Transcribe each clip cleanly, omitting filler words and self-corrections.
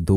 2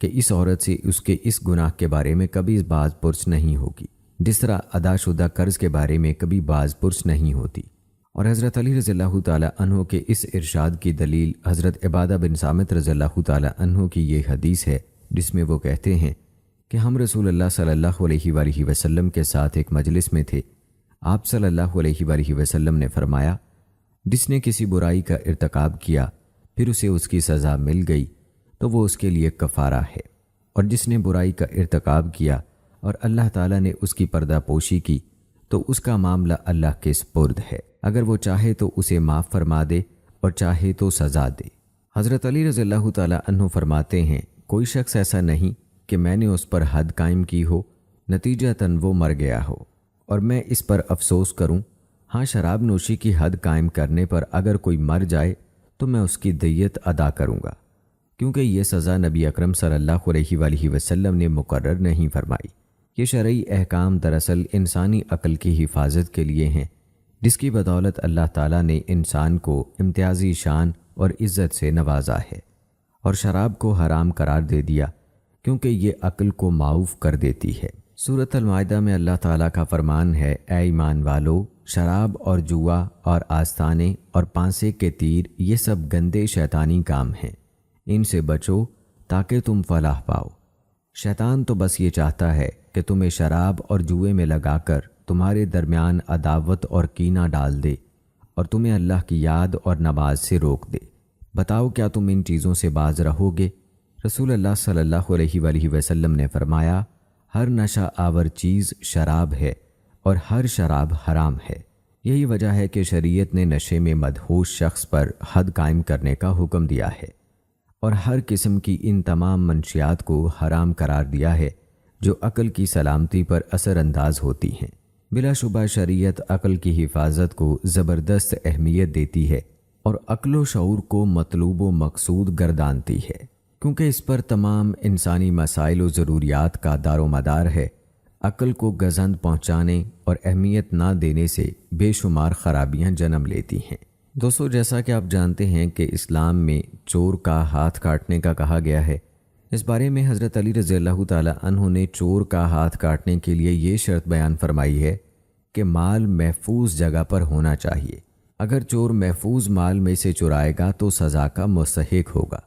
کہ اس عورت سے اس کے اس گناہ کے بارے میں کبھی باز پرس نہیں ہوگی، جس طرح ادا شدہ قرض کے بارے میں کبھی باز پرس نہیں ہوتی۔ اور حضرت علی رضی اللہ تعالیٰ عنہ کے اس ارشاد کی دلیل حضرت عبادہ بن صامت رضی اللہ تعالیٰ عنہ کی یہ حدیث ہے، جس میں وہ کہتے ہیں کہ ہم رسول اللہ صلی اللہ علیہ وآلہ وسلم کے ساتھ ایک مجلس میں تھے۔ آپ صلی اللہ علیہ وآلہ وسلم نے فرمایا، جس نے کسی برائی کا ارتکاب کیا پھر اسے اس کی سزا مل گئی تو وہ اس کے لیے کفارہ ہے، اور جس نے برائی کا ارتکاب کیا اور اللہ تعالیٰ نے اس کی پردہ پوشی کی تو اس کا معاملہ اللہ کے سپرد ہے، اگر وہ چاہے تو اسے معاف فرما دے اور چاہے تو سزا دے۔ حضرت علی رضی اللہ تعالیٰ عنہ فرماتے ہیں، کوئی شخص ایسا نہیں کہ میں نے اس پر حد قائم کی ہو، نتیجتاً وہ مر گیا ہو اور میں اس پر افسوس کروں۔ ہاں، شراب نوشی کی حد قائم کرنے پر اگر کوئی مر جائے تو میں اس کی دیت ادا کروں گا، کیونکہ یہ سزا نبی اکرم صلی اللہ علیہ وآلہ وسلم نے مقرر نہیں فرمائی۔ یہ شرعی احکام دراصل انسانی عقل کی حفاظت کے لیے ہیں، جس کی بدولت اللہ تعالیٰ نے انسان کو امتیازی شان اور عزت سے نوازا ہے، اور شراب کو حرام قرار دے دیا کیونکہ یہ عقل کو معاف کر دیتی ہے۔ سورۃ المائدہ میں اللہ تعالیٰ کا فرمان ہے، اے ایمان والو، شراب اور جوا اور آستانے اور پانسے کے تیر یہ سب گندے شیطانی کام ہیں، ان سے بچو تاکہ تم فلاح پاؤ۔ شیطان تو بس یہ چاہتا ہے کہ تمہیں شراب اور جوئے میں لگا کر تمہارے درمیان عداوت اور کینہ ڈال دے اور تمہیں اللہ کی یاد اور نماز سے روک دے۔ بتاؤ کیا تم ان چیزوں سے باز رہو گے؟ رسول اللہ صلی اللہ علیہ وآلہ وسلم نے فرمایا، ہر نشہ آور چیز شراب ہے اور ہر شراب حرام ہے۔ یہی وجہ ہے کہ شریعت نے نشے میں مدہوش شخص پر حد قائم کرنے کا حکم دیا ہے اور ہر قسم کی ان تمام منشیات کو حرام قرار دیا ہے جو عقل کی سلامتی پر اثر انداز ہوتی ہیں۔ بلا شبہ شریعت عقل کی حفاظت کو زبردست اہمیت دیتی ہے اور عقل و شعور کو مطلوب و مقصود گردانتی ہے، کیونکہ اس پر تمام انسانی مسائل و ضروریات کا دار و مدار ہے۔ عقل کو گزند پہنچانے اور اہمیت نہ دینے سے بے شمار خرابیاں جنم لیتی ہیں۔ دوستو، جیسا کہ آپ جانتے ہیں کہ اسلام میں چور کا ہاتھ کاٹنے کا کہا گیا ہے، اس بارے میں حضرت علی رضی اللہ تعالیٰ عنہ نے چور کا ہاتھ کاٹنے کے لیے یہ شرط بیان فرمائی ہے کہ مال محفوظ جگہ پر ہونا چاہیے۔ اگر چور محفوظ مال میں سے چرائے گا تو سزا کا مستحق ہوگا۔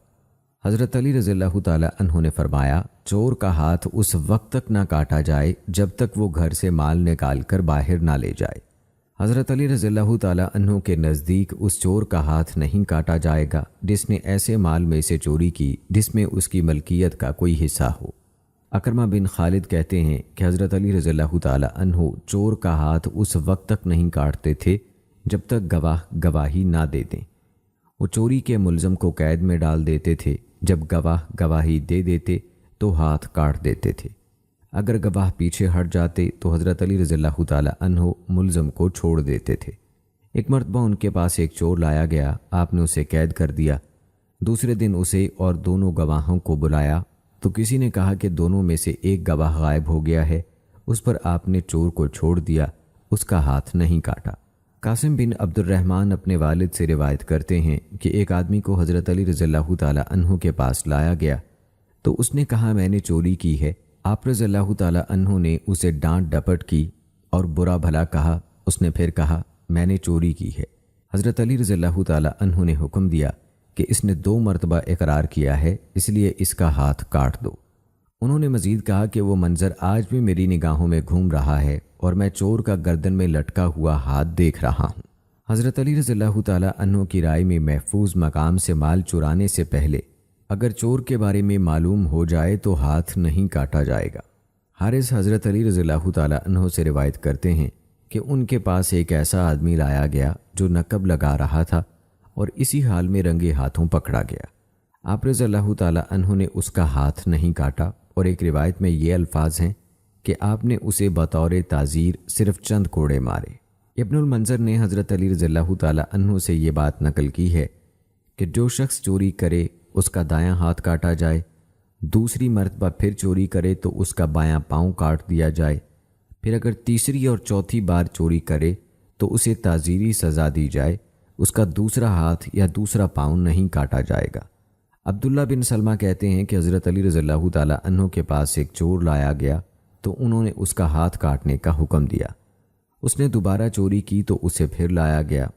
حضرت علی رضی اللہ تعالیٰ عنہ نے فرمایا، چور کا ہاتھ اس وقت تک نہ کاٹا جائے جب تک وہ گھر سے مال نکال کر باہر نہ لے جائے۔ حضرت علی رضی اللہ تعالیٰ عنہ کے نزدیک اس چور کا ہاتھ نہیں کاٹا جائے گا جس نے ایسے مال میں سے چوری کی جس میں اس کی ملکیت کا کوئی حصہ ہو۔ اکرمہ بن خالد کہتے ہیں کہ حضرت علی رضی اللہ تعالیٰ عنہ چور کا ہاتھ اس وقت تک نہیں کاٹتے تھے جب تک گواہ گواہی نہ دے دیں۔ وہ چوری کے ملزم کو قید میں ڈال دیتے تھے، جب گواہ گواہی دے دیتے تو ہاتھ کاٹ دیتے تھے۔ اگر گواہ پیچھے ہٹ جاتے تو حضرت علی رضی اللہ تعالیٰ عنہ ملزم کو چھوڑ دیتے تھے۔ ایک مرتبہ ان کے پاس ایک چور لایا گیا، آپ نے اسے قید کر دیا۔ دوسرے دن اسے اور دونوں گواہوں کو بلایا تو کسی نے کہا کہ دونوں میں سے ایک گواہ غائب ہو گیا ہے۔ اس پر آپ نے چور کو چھوڑ دیا، اس کا ہاتھ نہیں کاٹا۔ قاسم بن عبد الرحمن اپنے والد سے روایت کرتے ہیں کہ ایک آدمی کو حضرت علی رضی اللہ تعالیٰ عنہ کے پاس لایا گیا تو اس نے کہا، میں نے چوری کی ہے۔ آپ رضی اللہ تعالیٰ عنہ نے اسے ڈانٹ ڈپٹ کی اور برا بھلا کہا۔ اس نے پھر کہا، میں نے چوری کی ہے۔ حضرت علی رضی اللہ تعالیٰ عنہ نے حکم دیا کہ اس نے 2 مرتبہ اقرار کیا ہے، اس لیے اس کا ہاتھ کاٹ دو۔ انہوں نے مزید کہا کہ وہ منظر آج بھی میری نگاہوں میں گھوم رہا ہے اور میں چور کا گردن میں لٹکا ہوا ہاتھ دیکھ رہا ہوں۔ حضرت علی رضی اللہ تعالیٰ عنہ کی رائے میں محفوظ مقام سے مال چرانے سے پہلے اگر چور کے بارے میں معلوم ہو جائے تو ہاتھ نہیں کاٹا جائے گا۔ حارث حضرت علی رضی اللہ تعالیٰ عنہ سے روایت کرتے ہیں کہ ان کے پاس ایک ایسا آدمی لایا گیا جو نقب لگا رہا تھا اور اسی حال میں رنگے ہاتھوں پکڑا گیا۔ آپ رضی اللہ تعالیٰ عنہ نے اس کا ہاتھ نہیں کاٹا، اور ایک روایت میں یہ الفاظ ہیں کہ آپ نے اسے بطور تعزیر صرف چند کوڑے مارے۔ ابن المنظر نے حضرت علی رضی اللہ تعالیٰ عنہ سے یہ بات نقل کی ہے کہ جو شخص چوری کرے اس کا دایاں ہاتھ کاٹا جائے، دوسری مرتبہ پھر چوری کرے تو اس کا بایاں پاؤں کاٹ دیا جائے، پھر اگر تیسری اور چوتھی بار چوری کرے تو اسے تعزیری سزا دی جائے، اس کا دوسرا ہاتھ یا دوسرا پاؤں نہیں کاٹا جائے گا۔ عبداللہ بن سلمہ کہتے ہیں کہ حضرت علی رضی اللہ تعالیٰ عنہ کے پاس ایک چور لایا گیا تو انہوں نے اس کا ہاتھ کاٹنے کا حکم دیا۔ اس نے دوبارہ چوری کی تو اسے پھر لایا گیا،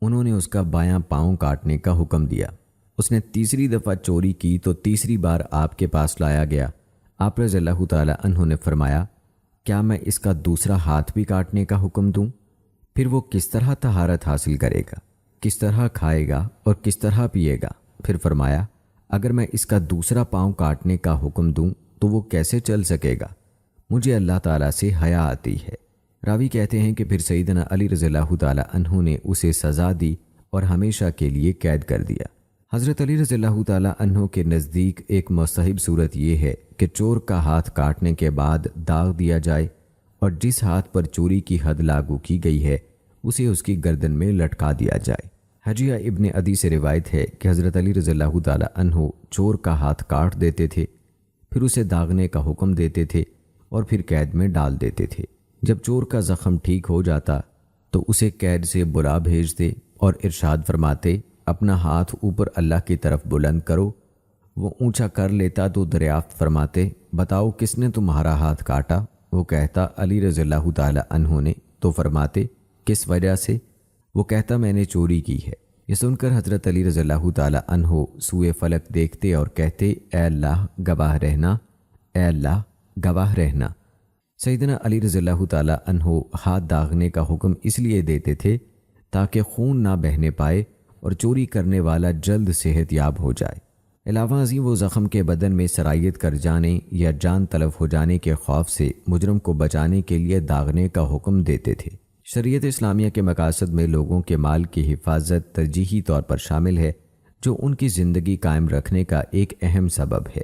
انہوں نے اس کا بایاں پاؤں کاٹنے کا حکم دیا۔ اس نے تیسری دفعہ چوری کی تو تیسری بار آپ کے پاس لایا گیا۔ آپ رضی اللہ تعالیٰ عنہ نے فرمایا، کیا میں اس کا دوسرا ہاتھ بھی کاٹنے کا حکم دوں؟ پھر وہ کس طرح طہارت حاصل کرے گا، کس طرح کھائے گا اور کس طرح پیے گا؟ پھر فرمایا، اگر میں اس کا دوسرا پاؤں کاٹنے کا حکم دوں تو وہ کیسے چل سکے گا؟ مجھے اللہ تعالیٰ سے حیا آتی ہے۔ راوی کہتے ہیں کہ پھر سیدنا علی رضی اللہ تعالیٰ عنہ نے اسے سزا دی اور ہمیشہ کے لیے قید کر دیا۔ حضرت علی رضی اللہ تعالیٰ عنہ کے نزدیک ایک مستحب صورت یہ ہے کہ چور کا ہاتھ کاٹنے کے بعد داغ دیا جائے اور جس ہاتھ پر چوری کی حد لاگو کی گئی ہے اسے اس کی گردن میں لٹکا دیا جائے۔ حجیہ ابن عدی سے روایت ہے کہ حضرت علی رضی اللہ تعالیٰ عنہ چور کا ہاتھ کاٹ دیتے تھے، پھر اسے داغنے کا حکم دیتے تھے اور پھر قید میں ڈال دیتے تھے۔ جب چور کا زخم ٹھیک ہو جاتا تو اسے قید سے بلا بھیجتے اور ارشاد فرماتے، اپنا ہاتھ اوپر اللہ کی طرف بلند کرو۔ وہ اونچا کر لیتا تو دریافت فرماتے، بتاؤ کس نے تمہارا ہاتھ کاٹا؟ وہ کہتا، علی رضی اللہ تعالیٰ عنہ نے۔ تو فرماتے، کس وجہ سے؟ وہ کہتا، میں نے چوری کی ہے۔ یہ سن کر حضرت علی رضی اللہ تعالیٰ عنہ سوئے فلک دیکھتے اور کہتے، اے اللہ گواہ رہنا، اے اللہ گواہ رہنا۔ سیدنا علی رضی اللہ تعالیٰ عنہ ہاتھ داغنے کا حکم اس لیے دیتے تھے تاکہ خون نہ بہنے پائے اور چوری کرنے والا جلد صحت یاب ہو جائے۔ علاوہ ازیں وہ زخم کے بدن میں سرایت کر جانے یا جان تلف ہو جانے کے خوف سے مجرم کو بچانے کے لیے داغنے کا حکم دیتے تھے۔ شریعت اسلامیہ کے مقاصد میں لوگوں کے مال کی حفاظت ترجیحی طور پر شامل ہے، جو ان کی زندگی قائم رکھنے کا ایک اہم سبب ہے۔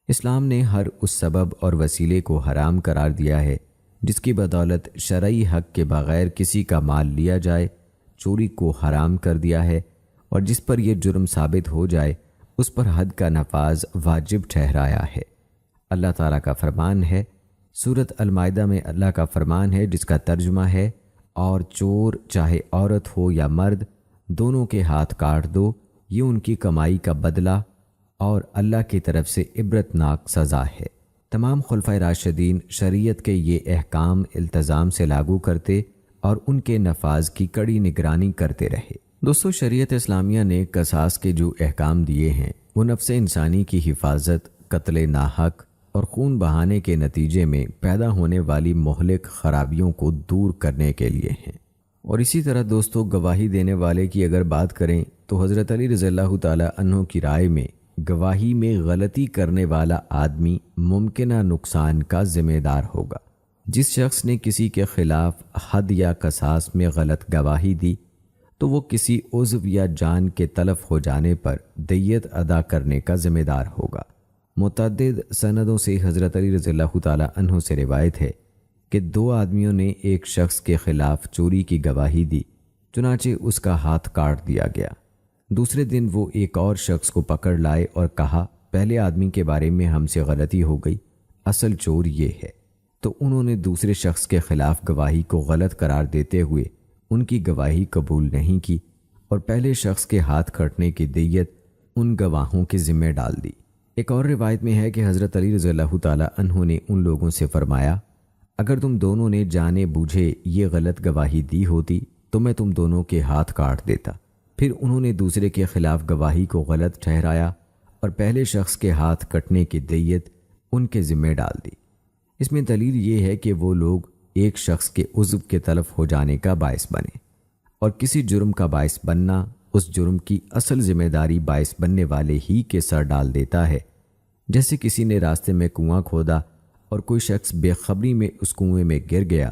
اسلام نے ہر اس سبب اور وسیلے کو حرام قرار دیا ہے جس کی بدولت شرعی حق کے بغیر کسی کا مال لیا جائے، چوری کو حرام کر دیا ہے، اور جس پر یہ جرم ثابت ہو جائے اس پر حد کا نفاذ واجب ٹھہرایا ہے۔ اللہ تعالیٰ کا فرمان ہے، سورۃ المائدہ میں اللہ کا فرمان ہے جس کا ترجمہ ہے، اور چور چاہے عورت ہو یا مرد دونوں کے ہاتھ کاٹ دو، یہ ان کی کمائی کا بدلہ اور اللہ کی طرف سے عبرتناک سزا ہے۔ تمام خلفائے راشدین شریعت کے یہ احکام التزام سے لاگو کرتے اور ان کے نفاذ کی کڑی نگرانی کرتے رہے۔ دوستو، شریعت اسلامیہ نے قصاص کے جو احکام دیے ہیں وہ نفس انسانی کی حفاظت، قتل ناحق اور خون بہانے کے نتیجے میں پیدا ہونے والی مہلک خرابیوں کو دور کرنے کے لیے ہیں۔ اور اسی طرح دوستو، گواہی دینے والے کی اگر بات کریں تو حضرت علی رضی اللہ تعالیٰ عنہ کی رائے میں گواہی میں غلطی کرنے والا آدمی ممکنہ نقصان کا ذمہ دار ہوگا۔ جس شخص نے کسی کے خلاف حد یا قصاص میں غلط گواہی دی تو وہ کسی عضو یا جان کے تلف ہو جانے پر دیت ادا کرنے کا ذمہ دار ہوگا۔ متعدد سندوں سے حضرت علی رضی اللہ تعالیٰ عنہ سے روایت ہے کہ دو آدمیوں نے ایک شخص کے خلاف چوری کی گواہی دی، چنانچہ اس کا ہاتھ کاٹ دیا گیا۔ دوسرے دن وہ ایک اور شخص کو پکڑ لائے اور کہا، پہلے آدمی کے بارے میں ہم سے غلطی ہو گئی، اصل چور یہ ہے۔ تو انہوں نے دوسرے شخص کے خلاف گواہی کو غلط قرار دیتے ہوئے ان کی گواہی قبول نہیں کی اور پہلے شخص کے ہاتھ کٹنے کی دیت ان گواہوں کے ذمہ ڈال دی۔ ایک اور روایت میں ہے کہ حضرت علی رضی اللہ تعالیٰ عنہ نے ان لوگوں سے فرمایا، اگر تم دونوں نے جانے بوجھے یہ غلط گواہی دی ہوتی تو میں تم دونوں کے ہاتھ کاٹ دیتا۔ پھر انہوں نے دوسرے کے خلاف گواہی کو غلط ٹھہرایا اور پہلے شخص کے ہاتھ کٹنے کی دیت ان کے ذمہ ڈال دی۔ اس میں دلیل یہ ہے کہ وہ لوگ ایک شخص کے عضو کے تلف ہو جانے کا باعث بنے، اور کسی جرم کا باعث بننا اس جرم کی اصل ذمہ داری باعث بننے والے ہی کے سر ڈال دیتا ہے۔ جیسے کسی نے راستے میں کنواں کھودا اور کوئی شخص بے خبری میں اس کنویں میں گر گیا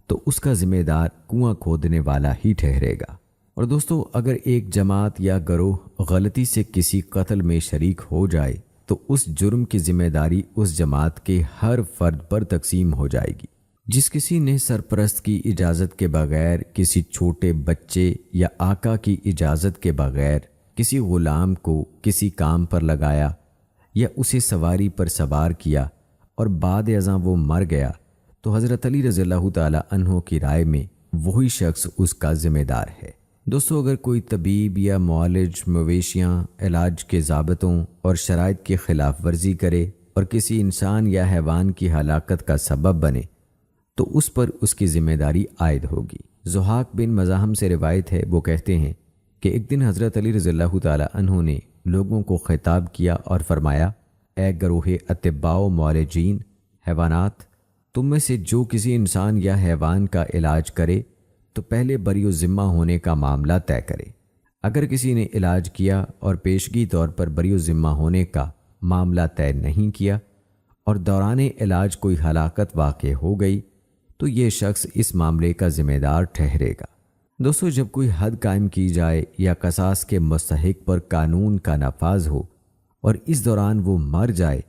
تو اس کا ذمہ دار کنواں کھودنے والا ہی ٹھہرے گا۔ اور دوستو، اگر ایک جماعت یا گروہ غلطی سے کسی قتل میں شریک ہو جائے تو اس جرم کی ذمہ داری اس جماعت کے ہر فرد پر تقسیم ہو جائے گی۔ جس کسی نے سرپرست کی اجازت کے بغیر کسی چھوٹے بچے یا آقا کی اجازت کے بغیر کسی غلام کو کسی کام پر لگایا یا اسے سواری پر سوار کیا اور بعد ازاں وہ مر گیا تو حضرت علی رضی اللہ تعالیٰ عنہ کی رائے میں وہی شخص اس کا ذمہ دار ہے۔ دوستو، اگر کوئی طبیب یا معالج مویشیاں علاج کے ضابطوں اور شرائط کی خلاف ورزی کرے اور کسی انسان یا حیوان کی ہلاکت کا سبب بنے تو اس پر اس کی ذمہ داری عائد ہوگی۔ ضحاک بن مزاحم سے روایت ہے، وہ کہتے ہیں کہ ایک دن حضرت علی رضی اللہ تعالی عنہ نے لوگوں کو خطاب کیا اور فرمایا، اے گروہ اطباء و معالجین حیوانات، تم میں سے جو کسی انسان یا حیوان کا علاج کرے تو پہلے بری و ذمہ ہونے کا معاملہ طے کرے۔ اگر کسی نے علاج کیا اور پیشگی طور پر بری و ذمہ ہونے کا معاملہ طے نہیں کیا اور دوران علاج کوئی ہلاکت واقع ہو گئی تو یہ شخص اس معاملے کا ذمہ دار ٹھہرے گا۔ دوستو، جب کوئی حد قائم کی جائے یا قصاص کے مستحق پر قانون کا نفاذ ہو اور اس دوران وہ مر جائے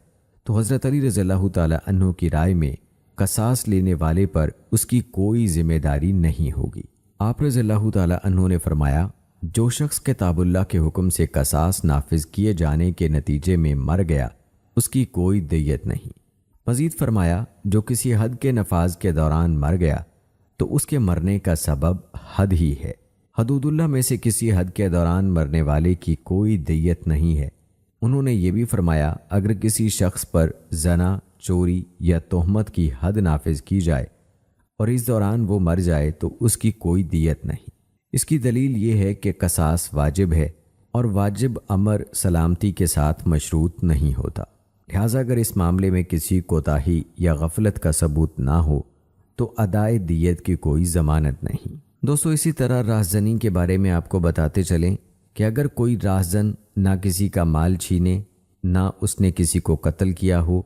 تو حضرت علی رضی اللہ تعالی عنہ کی رائے میں قصاص لینے والے پر اس کی کوئی ذمہ داری نہیں ہوگی۔ آپ رضی اللہ تعالی عنہ نے فرمایا، جو شخص کتاب اللہ کے حکم سے قصاص نافذ کیے جانے کے نتیجے میں مر گیا اس کی کوئی دیت نہیں۔ مزید فرمایا، جو کسی حد کے نفاذ کے دوران مر گیا تو اس کے مرنے کا سبب حد ہی ہے۔ حدود اللہ میں سے کسی حد کے دوران مرنے والے کی کوئی دیت نہیں ہے۔ انہوں نے یہ بھی فرمایا، اگر کسی شخص پر زنا، چوری یا تہمت کی حد نافذ کی جائے اور اس دوران وہ مر جائے تو اس کی کوئی دیت نہیں۔ اس کی دلیل یہ ہے کہ قصاص واجب ہے اور واجب امر سلامتی کے ساتھ مشروط نہیں ہوتا، لہٰذا اگر اس معاملے میں کسی کوتاہی یا غفلت کا ثبوت نہ ہو تو ادائے دیت کی کوئی ضمانت نہیں۔ دوستو، اسی طرح رہزنی کے بارے میں آپ کو بتاتے چلیں کہ اگر کوئی راہزن نہ کسی کا مال چھینے نہ اس نے کسی کو قتل کیا ہو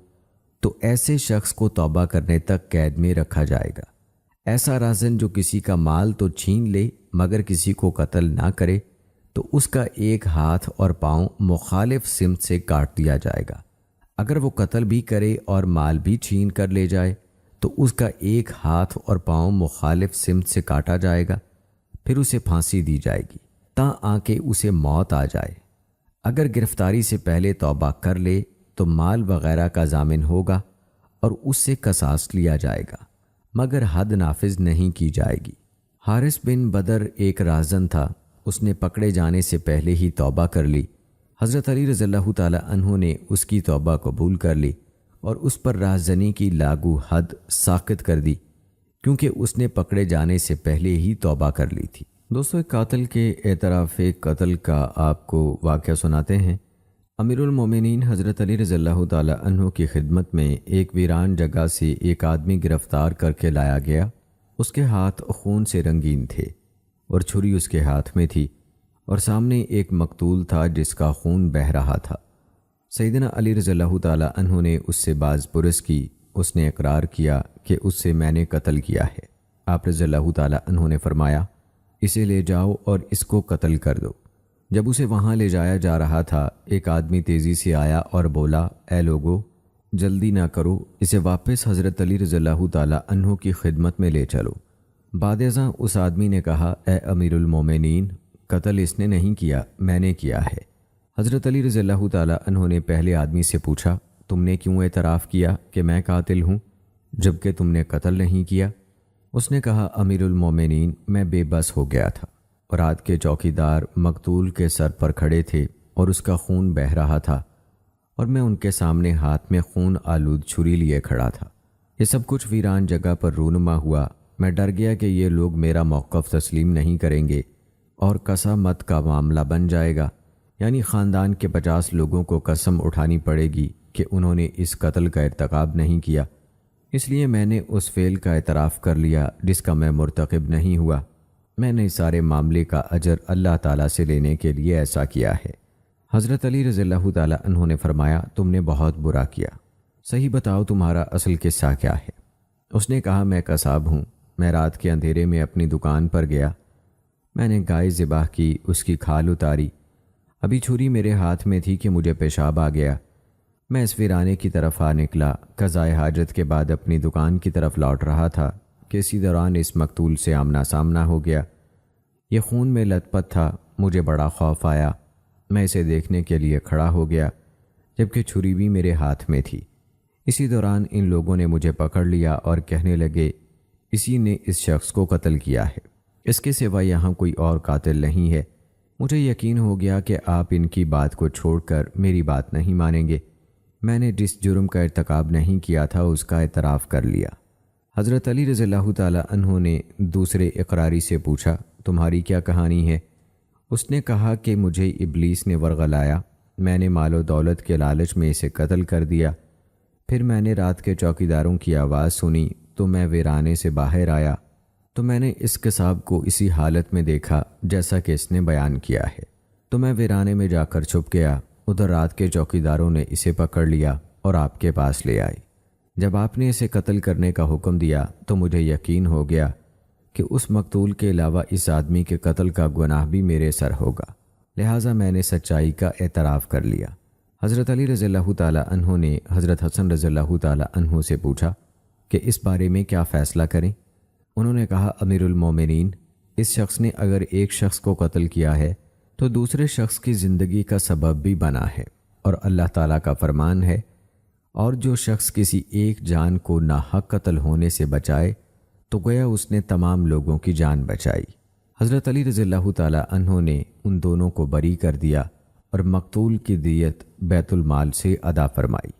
تو ایسے شخص کو توبہ کرنے تک قید میں رکھا جائے گا۔ ایسا راہزن جو کسی کا مال تو چھین لے مگر کسی کو قتل نہ کرے تو اس کا ایک ہاتھ اور پاؤں مخالف سمت سے کاٹ دیا جائے گا۔ اگر وہ قتل بھی کرے اور مال بھی چھین کر لے جائے تو اس کا ایک ہاتھ اور پاؤں مخالف سمت سے کاٹا جائے گا، پھر اسے پھانسی دی جائے گی تاں کہ اسے موت آ جائے۔ اگر گرفتاری سے پہلے توبہ کر لے تو مال وغیرہ کا ضامن ہوگا اور اس سے قصاص لیا جائے گا مگر حد نافذ نہیں کی جائے گی۔ حارث بن بدر ایک راہزن تھا، اس نے پکڑے جانے سے پہلے ہی توبہ کر لی۔ حضرت علی رضی اللہ تعالی عنہ نے اس کی توبہ قبول کر لی اور اس پر راہزنی کی لاگو حد ساقط کر دی کیونکہ اس نے پکڑے جانے سے پہلے ہی توبہ کر لی تھی۔ دوستو، ایک قاتل کے اعتراف قتل کا آپ کو واقعہ سناتے ہیں۔ امیر المومنین حضرت علی رضی اللہ تعالی عنہ کی خدمت میں ایک ویران جگہ سے ایک آدمی گرفتار کر کے لایا گیا۔ اس کے ہاتھ خون سے رنگین تھے اور چھری اس کے ہاتھ میں تھی اور سامنے ایک مقتول تھا جس کا خون بہہ رہا تھا۔ سیدنا علی رضی اللہ تعالی عنہ نے اس سے باز پرس کی۔ اس نے اقرار کیا کہ اس سے میں نے قتل کیا ہے۔ آپ رضی اللہ تعالی عنہ نے فرمایا، اسے لے جاؤ اور اس کو قتل کر دو۔ جب اسے وہاں لے جایا جا رہا تھا، ایک آدمی تیزی سے آیا اور بولا، اے لوگو، جلدی نہ کرو، اسے واپس حضرت علی رضی اللہ تعالی عنہ کی خدمت میں لے چلو۔ بعد ازاں اس آدمی نے کہا، اے امیر المومنین، قتل اس نے نہیں کیا، میں نے کیا ہے۔ حضرت علی رضی اللہ تعالی عنہ نے پہلے آدمی سے پوچھا، تم نے کیوں اعتراف کیا کہ میں قاتل ہوں جبکہ تم نے قتل نہیں کیا؟ اس نے کہا، امیر المومنین، میں بے بس ہو گیا تھا۔ رات کے چوکیدار مقتول کے سر پر کھڑے تھے اور اس کا خون بہہ رہا تھا اور میں ان کے سامنے ہاتھ میں خون آلود چھری لیے کھڑا تھا۔ یہ سب کچھ ویران جگہ پر رونما ہوا۔ میں ڈر گیا کہ یہ لوگ میرا موقف تسلیم نہیں کریں گے اور قسامت کا معاملہ بن جائے گا، یعنی خاندان کے 50 لوگوں کو قسم اٹھانی پڑے گی کہ انہوں نے اس قتل کا ارتکاب نہیں کیا۔ اس لیے میں نے اس فعل کا اعتراف کر لیا جس کا میں مرتکب نہیں ہوا۔ میں نے سارے معاملے کا اجر اللہ تعالیٰ سے لینے کے لیے ایسا کیا ہے۔ حضرت علی رضی اللہ تعالیٰ عنہ نے فرمایا، تم نے بہت برا کیا، صحیح بتاؤ تمہارا اصل قصہ کیا ہے؟ اس نے کہا، میں قصاب ہوں، میں رات کے اندھیرے میں اپنی دکان پر گیا، میں نے گائے ذبح کی، اس کی کھال اتاری، ابھی چھری میرے ہاتھ میں تھی کہ مجھے پیشاب آ گیا۔ میں اس ویرانے کی طرف آ نکلا، قضائے حاجت کے بعد اپنی دکان کی طرف لوٹ رہا تھا کہ اسی دوران اس مقتول سے آمنا سامنا ہو گیا۔ یہ خون میں لت پت تھا، مجھے بڑا خوف آیا، میں اسے دیکھنے کے لیے کھڑا ہو گیا جبکہ چھری بھی میرے ہاتھ میں تھی۔ اسی دوران ان لوگوں نے مجھے پکڑ لیا اور کہنے لگے، اسی نے اس شخص کو قتل کیا ہے۔ اس کے سوا یہاں کوئی اور قاتل نہیں ہے۔ مجھے یقین ہو گیا کہ آپ ان کی بات کو چھوڑ کر میری بات نہیں مانیں گے۔ میں نے جس جرم کا ارتکاب نہیں کیا تھا اس کا اعتراف کر لیا۔ حضرت علی رضی اللہ تعالیٰ عنہ نے دوسرے اقراری سے پوچھا، تمہاری کیا کہانی ہے؟ اس نے کہا کہ مجھے ابلیس نے ورغلایا، میں نے مال و دولت کے لالچ میں اسے قتل کر دیا۔ پھر میں نے رات کے چوکیداروں کی آواز سنی تو میں ویرانے سے باہر آیا تو میں نے اس قصاب کو اسی حالت میں دیکھا جیسا کہ اس نے بیان کیا ہے، تو میں ویرانے میں جا کر چھپ گیا۔ ادھر رات کے چوکیداروں نے اسے پکڑ لیا اور آپ کے پاس لے آئے۔ جب آپ نے اسے قتل کرنے کا حکم دیا تو مجھے یقین ہو گیا کہ اس مقتول کے علاوہ اس آدمی کے قتل کا گناہ بھی میرے سر ہوگا، لہٰذا میں نے سچائی کا اعتراف کر لیا۔ حضرت علی رضی اللہ تعالیٰ عنہ نے حضرت حسن رضی اللہ تعالیٰ عنہ سے پوچھا کہ اس بارے میں کیا فیصلہ کریں؟ انہوں نے کہا، امیر المومنین، اس شخص نے اگر ایک شخص کو قتل کیا ہے تو دوسرے شخص کی زندگی کا سبب بھی بنا ہے، اور اللہ تعالیٰ کا فرمان ہے، اور جو شخص کسی ایک جان کو ناحق قتل ہونے سے بچائے تو گویا اس نے تمام لوگوں کی جان بچائی۔ حضرت علی رضی اللہ تعالیٰ عنہ نے ان دونوں کو بری کر دیا اور مقتول کی دیت بیت المال سے ادا فرمائی۔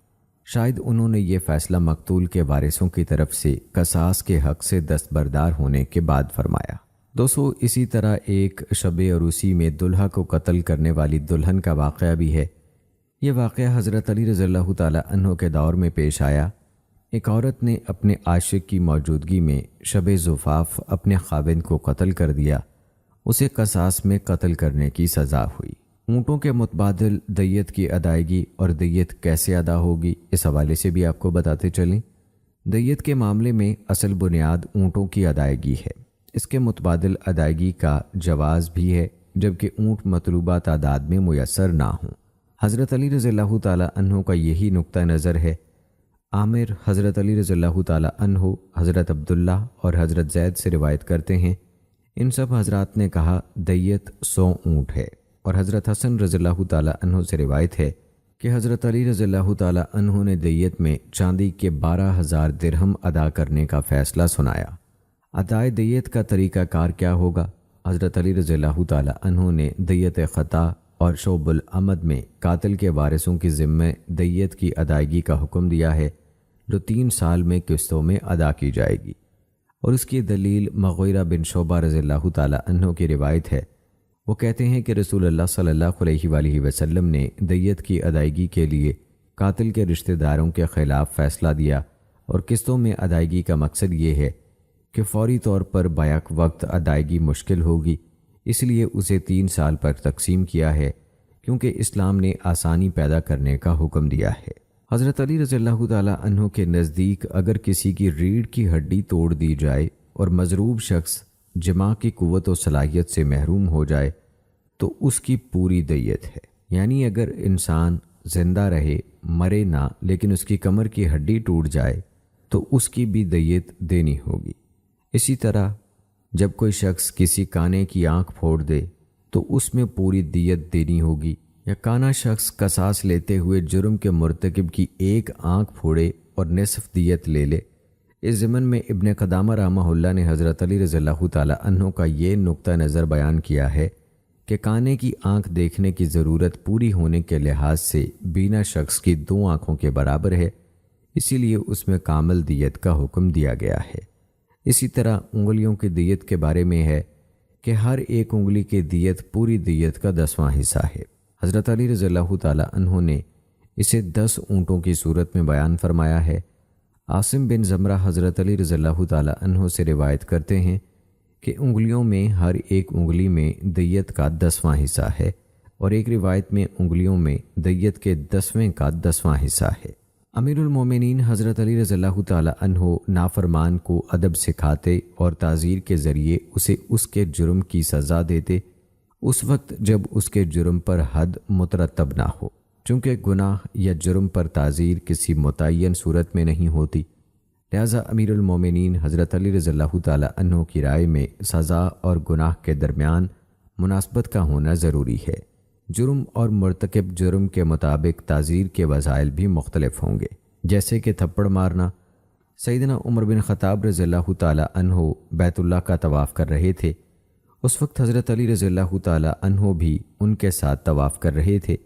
شاید انہوں نے یہ فیصلہ مقتول کے وارثوں کی طرف سے قصاص کے حق سے دستبردار ہونے کے بعد فرمایا۔ دوستو، اسی طرح ایک شب عروسی میں دلہا کو قتل کرنے والی دلہن کا واقعہ بھی ہے۔ یہ واقعہ حضرت علی رضی اللہ تعالیٰ عنہ کے دور میں پیش آیا۔ ایک عورت نے اپنے عاشق کی موجودگی میں شب زفاف اپنے خاوند کو قتل کر دیا۔ اسے قصاص میں قتل کرنے کی سزا ہوئی۔ اونٹوں کے متبادل دیت کی ادائیگی اور دیت کیسے ادا ہوگی، اس حوالے سے بھی آپ کو بتاتے چلیں۔ دیت کے معاملے میں اصل بنیاد اونٹوں کی ادائیگی ہے۔ اس کے متبادل ادائیگی کا جواز بھی ہے جبکہ اونٹ مطلوبہ تعداد میں میسر نہ ہوں۔ حضرت علی رضی اللہ تعالیٰ عنہ کا یہی نقطہ نظر ہے۔ عامر حضرت علی رضی اللہ تعالیٰ عنہ، حضرت عبداللہ اور حضرت زید سے روایت کرتے ہیں، ان سب حضرات نے کہا دیت 100 اونٹ ہے، اور حضرت حسن رضی اللہ تعالیٰ عنہ سے روایت ہے کہ حضرت علی رضی اللہ تعالیٰ عنہ نے دیت میں چاندی کے 12,000 درہم ادا کرنے کا فیصلہ سنایا۔ ادائے دیت کا طریقہ کار کیا ہوگا؟ حضرت علی رضی اللہ تعالیٰ عنہ نے دیت خطا اور شعب العمد میں قاتل کے وارثوں کی ذمہ دیت کی ادائیگی کا حکم دیا ہے، جو 3 سال میں قسطوں میں ادا کی جائے گی، اور اس کی دلیل مغیرہ بن شعبہ رضی اللہ تعالیٰ عنہ کی روایت ہے۔ وہ کہتے ہیں کہ رسول اللہ صلی اللہ علیہ وآلہ وسلم نے دیت کی ادائیگی کے لیے قاتل کے رشتہ داروں کے خلاف فیصلہ دیا، اور قسطوں میں ادائیگی کا مقصد یہ ہے کہ فوری طور پر بیک وقت ادائیگی مشکل ہوگی، اس لیے اسے 3 سال پر تقسیم کیا ہے، کیونکہ اسلام نے آسانی پیدا کرنے کا حکم دیا ہے۔ حضرت علی رضی اللہ تعالیٰ عنہ کے نزدیک اگر کسی کی ریڑھ کی ہڈی توڑ دی جائے اور مضروب شخص جماع کی قوت و صلاحیت سے محروم ہو جائے تو اس کی پوری دیت ہے، یعنی اگر انسان زندہ رہے، مرے نہ، لیکن اس کی کمر کی ہڈی ٹوٹ جائے تو اس کی بھی دیت دینی ہوگی۔ اسی طرح جب کوئی شخص کسی کانے کی آنکھ پھوڑ دے تو اس میں پوری دیت دینی ہوگی، یا کانا شخص قصاص لیتے ہوئے جرم کے مرتکب کی ایک آنکھ پھوڑے اور نصف دیت لے لے۔ اس ضمن میں ابن قدامہ رحمہ اللہ نے حضرت علی رضی اللہ تعالیٰ عنہ کا یہ نقطہ نظر بیان کیا ہے کہ کانے کی آنکھ دیکھنے کی ضرورت پوری ہونے کے لحاظ سے بینا شخص کی 2 آنکھوں کے برابر ہے، اسی لیے اس میں کامل دیت کا حکم دیا گیا ہے۔ اسی طرح انگلیوں کی دیت کے بارے میں ہے کہ ہر ایک انگلی کی دیت پوری دیت کا 10واں حصہ ہے۔ حضرت علی رضی اللہ تعالیٰ عنہ نے اسے 10 اونٹوں کی صورت میں بیان فرمایا ہے۔ عاصم بن زمرہ حضرت علی رضی اللہ تعالیٰ عنہ سے روایت کرتے ہیں کہ انگلیوں میں ہر ایک انگلی میں دیت کا 10واں حصہ ہے، اور ایک روایت میں انگلیوں میں دیت کے 10ویں کا 10واں حصہ ہے۔ امیر المومنین حضرت علی رضی اللہ تعالیٰ عنہ نافرمان کو ادب سکھاتے اور تعزیر کے ذریعے اسے اس کے جرم کی سزا دیتے اس وقت جب اس کے جرم پر حد مترتب نہ ہو، چونکہ گناہ یا جرم پر تعزیر کسی متعین صورت میں نہیں ہوتی، لہذا امیر المومنین حضرت علی رضی اللہ تعالیٰ عنہ کی رائے میں سزا اور گناہ کے درمیان مناسبت کا ہونا ضروری ہے۔ جرم اور مرتکب جرم کے مطابق تعزیر کے وسائل بھی مختلف ہوں گے، جیسے کہ تھپڑ مارنا۔ سیدنا عمر بن خطاب رضی اللہ تعالیٰ عنہ بیت اللہ کا طواف کر رہے تھے اس وقت حضرت علی رضی اللہ تعالیٰ عنہ بھی ان کے ساتھ طواف کر رہے تھے۔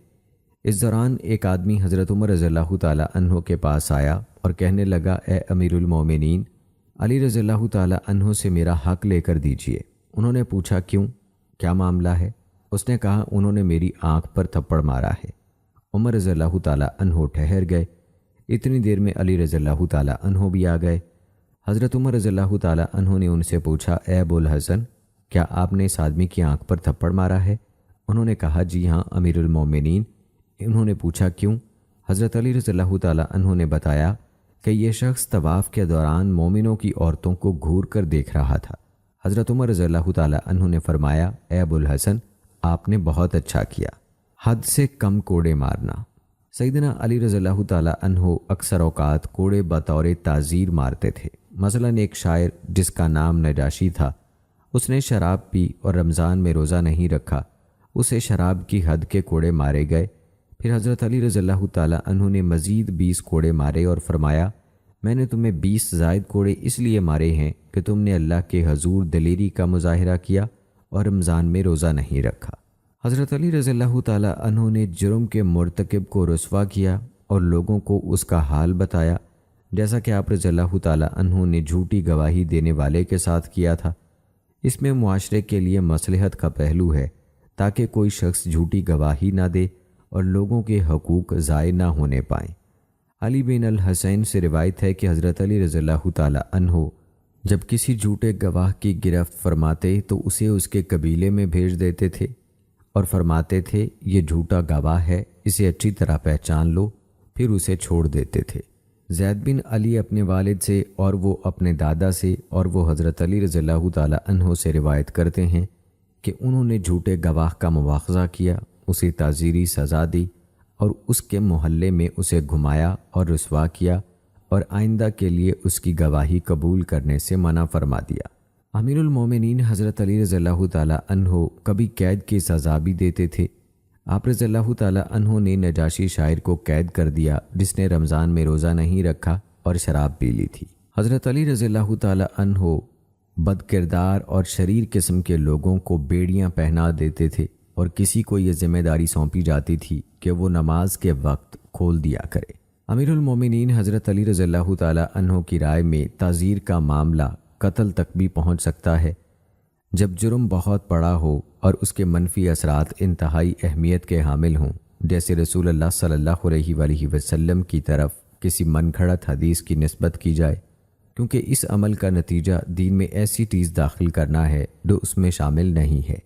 اس دوران ایک آدمی حضرت عمر رضی اللہ تعالیٰ عنہ کے پاس آیا اور کہنے لگا، اے امیر المومنین، علی رضی اللہ تعالیٰ عنہ سے میرا حق لے کر دیجئے۔ انہوں نے پوچھا، کیوں؟ کیا معاملہ ہے؟ اس نے کہا، انہوں نے میری آنکھ پر تھپڑ مارا ہے۔ عمر رضی اللہ تعالیٰ عنہ ٹھہر گئے۔ اتنی دیر میں علی رضی اللہ تعالیٰ عنہ بھی آ گئے۔ حضرت عمر رضی اللہ تعالیٰ عنہ نے ان سے پوچھا، اے ابو الحسن، کیا آپ نے اس آدمی کی آنکھ پر تھپڑ مارا ہے؟ انہوں نے کہا، جی ہاں امیر المومنین۔ انہوں نے پوچھا، کیوں؟ حضرت علی رضی اللہ تعالیٰ عنہ نے بتایا کہ یہ شخص طواف کے دوران مومنوں کی عورتوں کو گھور کر دیکھ رہا تھا۔ حضرت عمر رضی اللہ تعالیٰ عنہ نے فرمایا، اے ابو الحسن، آپ نے بہت اچھا کیا، حد سے کم کوڑے مارنا۔ سیدنا علی رضی اللہ تعالیٰ عنہ اکثر اوقات کوڑے بطور تعزیر مارتے تھے۔ مثلا ایک شاعر جس کا نام نجاشی تھا، اس نے شراب پی اور رمضان میں روزہ نہیں رکھا، اسے شراب کی حد کے کوڑے مارے گئے۔ پھر حضرت علی رضی اللہ تعالیٰ عنہ نے مزید 20 کوڑے مارے اور فرمایا، میں نے تمہیں 20 زائد کوڑے اس لیے مارے ہیں کہ تم نے اللہ کے حضور دلیری کا مظاہرہ کیا اور رمضان میں روزہ نہیں رکھا۔ حضرت علی رضی اللہ تعالیٰ عنہ نے جرم کے مرتکب کو رسوا کیا اور لوگوں کو اس کا حال بتایا، جیسا کہ آپ رضی اللہ تعالیٰ عنہ نے جھوٹی گواہی دینے والے کے ساتھ کیا تھا۔ اس میں معاشرے کے لیے مصلحت کا پہلو ہے تاکہ کوئی شخص جھوٹی گواہی نہ دے اور لوگوں کے حقوق ضائع نہ ہونے پائیں۔ علی بن الحسین سے روایت ہے کہ حضرت علی رضی اللہ تعالیٰ عنہ جب کسی جھوٹے گواہ کی گرفت فرماتے تو اسے اس کے قبیلے میں بھیج دیتے تھے اور فرماتے تھے، یہ جھوٹا گواہ ہے، اسے اچھی طرح پہچان لو، پھر اسے چھوڑ دیتے تھے۔ زید بن علی اپنے والد سے اور وہ اپنے دادا سے اور وہ حضرت علی رضی اللہ تعالیٰ عنہ سے روایت کرتے ہیں کہ انہوں نے جھوٹے گواہ کا مواخذہ کیا، اسے تعزیری سزا دی اور اس کے محلے میں اسے گھمایا اور رسوا کیا اور آئندہ کے لیے اس کی گواہی قبول کرنے سے منع فرما دیا۔ امیر المومنین حضرت علی رضی اللہ تعالیٰ عنہ کبھی قید کی سزا بھی دیتے تھے۔ آپ رضی اللہ تعالیٰ عنہ نے نجاشی شاعر کو قید کر دیا جس نے رمضان میں روزہ نہیں رکھا اور شراب پی لی تھی۔ حضرت علی رضی اللہ تعالیٰ عنہ بد کردار اور شریر قسم کے لوگوں کو بیڑیاں پہنا دیتے تھے اور کسی کو یہ ذمہ داری سونپی جاتی تھی کہ وہ نماز کے وقت کھول دیا کرے۔ امیر المومنین حضرت علی رضی اللہ تعالیٰ عنہ کی رائے میں تعزیر کا معاملہ قتل تک بھی پہنچ سکتا ہے جب جرم بہت بڑا ہو اور اس کے منفی اثرات انتہائی اہمیت کے حامل ہوں، جیسے رسول اللہ صلی اللہ علیہ وآلہ وسلم کی طرف کسی من گھڑت حدیث کی نسبت کی جائے، کیونکہ اس عمل کا نتیجہ دین میں ایسی چیز داخل کرنا ہے جو اس میں شامل نہیں ہے،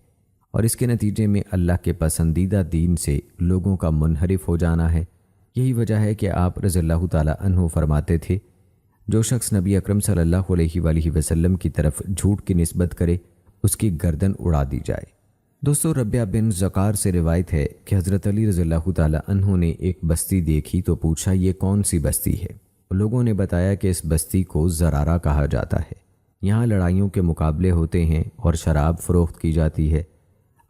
اور اس کے نتیجے میں اللہ کے پسندیدہ دین سے لوگوں کا منحرف ہو جانا ہے۔ یہی وجہ ہے کہ آپ رضی اللہ تعالیٰ عنہ فرماتے تھے، جو شخص نبی اکرم صلی اللہ علیہ وآلہ وسلم کی طرف جھوٹ کی نسبت کرے اس کی گردن اڑا دی جائے۔ دوستو، ربیہ بن زکار سے روایت ہے کہ حضرت علی رضی اللہ تعالیٰ عنہ نے ایک بستی دیکھی تو پوچھا، یہ کون سی بستی ہے؟ لوگوں نے بتایا کہ اس بستی کو زرارہ کہا جاتا ہے، یہاں لڑائیوں کے مقابلے ہوتے ہیں اور شراب فروخت کی جاتی ہے۔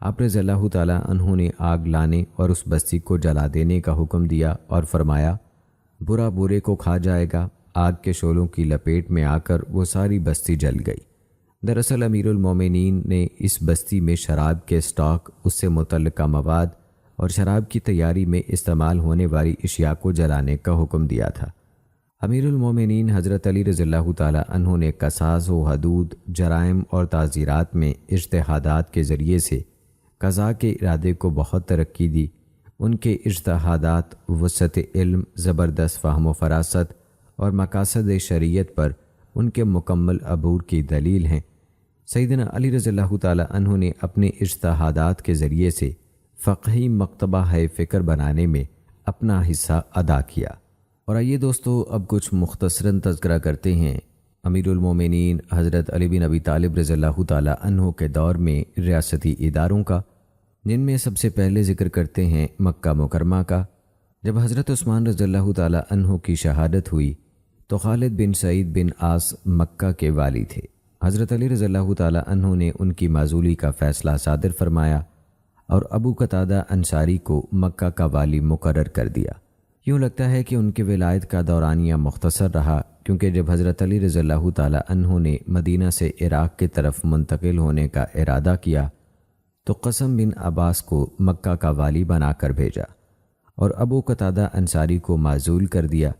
آپ رضی اللہ تعالیٰ عنہ نے آگ لانے اور اس بستی کو جلا دینے کا حکم دیا اور فرمایا، برا برے کو کھا جائے گا۔ آگ کے شعلوں کی لپیٹ میں آ کر وہ ساری بستی جل گئی۔ دراصل امیر المومنین نے اس بستی میں شراب کے اسٹاک، اس سے متعلقہ مواد اور شراب کی تیاری میں استعمال ہونے والی اشیاء کو جلانے کا حکم دیا تھا۔ امیر المومنین حضرت علی رضی اللہ تعالیٰ عنہ نے قصاص و حدود، جرائم اور تعزیرات میں اجتہادات کے ذریعے سے قضاء کے ارادے کو بہت ترقی دی۔ ان کے اجتہادات وسعت علم، زبردست فہم و فراست اور مقاصد شریعت پر ان کے مکمل عبور کی دلیل ہیں۔ سیدنا علی رضی اللہ تعالیٰ عنہ نے اپنے اجتہادات کے ذریعے سے فقہی مکتبہ فکر بنانے میں اپنا حصہ ادا کیا۔ اور آئیے دوستو، اب کچھ مختصراً تذکرہ کرتے ہیں امیر المومنین حضرت علی بن ابی طالب رضی اللہ تعالیٰ عنہ کے دور میں ریاستی اداروں کا، جن میں سب سے پہلے ذکر کرتے ہیں مکہ مکرمہ کا۔ جب حضرت عثمان رضی اللہ تعالیٰ عنہ کی شہادت ہوئی تو خالد بن سعید بن عاص مکہ کے والی تھے۔ حضرت علی رضی اللہ تعالیٰ عنہ نے ان کی معزولی کا فیصلہ صادر فرمایا اور ابو قتادہ انصاری کو مکہ کا والی مقرر کر دیا۔ یوں لگتا ہے کہ ان کی ولایت کا دورانیہ مختصر رہا، کیونکہ جب حضرت علی رضی اللہ تعالی عنہ نے مدینہ سے عراق کی طرف منتقل ہونے کا ارادہ کیا تو قاسم بن عباس کو مکہ کا والی بنا کر بھیجا اور ابو قتادہ انصاری کو معزول کر دیا۔